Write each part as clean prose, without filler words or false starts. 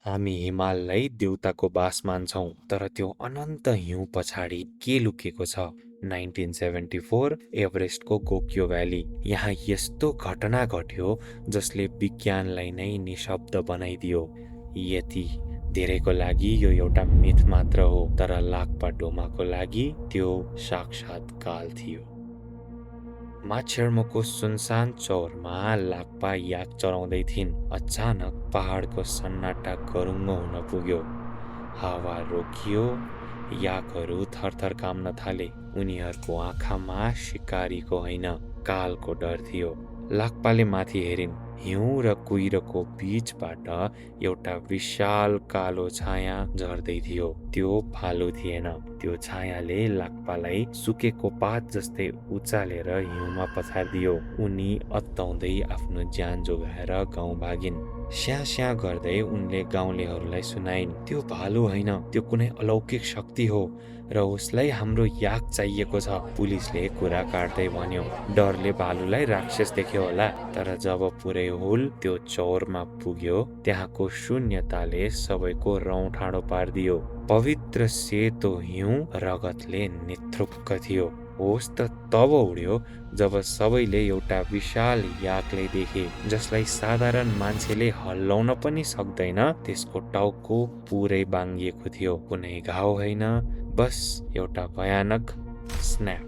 हामी हिमाललाई देउताको बास मान्छौँ, तर त्यो अनन्त हिउँ पछाडि के लुकेको छ? 1974 एभरेस्टको गोक्यो भ्याली। यहाँ यस्तो घटना घट्यो जसले विज्ञानलाई नै निशब्द बनाइदियो। यति धेरैको लागि यो एउटा मिथ मात्र हो, तर लाक्पा डोमाको लागि त्यो साक्षात् काल थियो। माछेर्मोको सुनसान चौरमा लाक्पा याक चराउँदै थिइन्। अचानक पहाडको सन्नाटा गरुङ्गो हुन पुग्यो। हावा रोकियो। याकहरू थरथर काम्न थाले। उनीहरूको आँखामा शिकारीको होइन, कालको डर थियो। लाक्पाले माथि हेरिन्। हिउँ र कुहिरोको बीचबाट एउटा विशाल कालो छाया झर्दै थियो। त्यो भालु थिएन। त्यो छायाले लाक्पालाई सुकेको पात जस्तै उचालेर हिउँमा पछार्दियो। उनी अत्ताउँदै आफ्नो ज्यान जोगाएर गाउँ भागिन्। स्याँ स्याँ गर्दै उनले गाउँलेहरूलाई सुनाइन्, त्यो भालु होइन, त्यो कुनै अलौकिक शक्ति हो र उसलाई हाम्रो याक चाहिएको छ। पुलिसले कुरा काट्दै भन्यो, डरले भालुलाई राक्षस देख्यो होला। तर जब पुरै हुल त्यो चौरमा पुग्यो, त्यहाँको शून्यताले सबैको रौँ ठाडो पारिदियो। पवित्र सेतो हिउँ रगतले निथ्रुक्क थियो। होस त तब उड्यो जब सबैले एउटा विशाल याकलाई देखे, जसलाई साधारण मान्छेले हल्लाउन पनि सक्दैन। त्यसको टाउको पुरै बाङ्गिएको थियो। कुनै घाउ होइन, बस एउटा भयानक स्न्याप।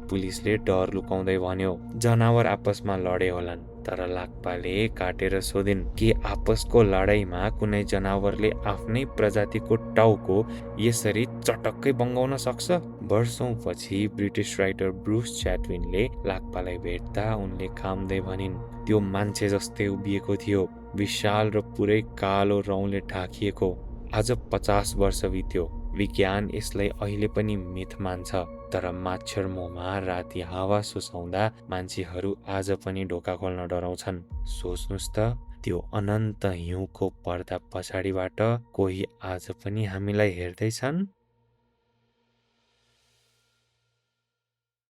पुलिसले डर लुकाउँदै भन्यो, जनावर आपसमा लडे होलान्। तर लाक्पाले काटेर सोधिन्, के आपसको लडाईँमा कुनै जनावरले आफ्नै प्रजातिको टाउको यसरी चटक्कै बङ्गाउन सक्छ? वर्षौंपछि ब्रिटिस राइटर ब्रुस च्याटविनले लाक्पालाई भेट्दा उनले काम्दै भनिन्, त्यो मान्छे जस्तै उभिएको थियो, विशाल र पुरै कालो रौँले ढाकिएको। आज 50 वर्ष बित्यो। विज्ञान यसलाई अहिले पनि मिथ मान्छ, तर माछेर्मोमा राति हावा सुसाउँदा मान्छेहरू आज पनि ढोका खोल्न डराउँछन्। सोच्नुस् त, त्यो अनन्त हिउँको पर्दा पछाडिबाट कोही आज पनि हामीलाई हेर्दैछन्।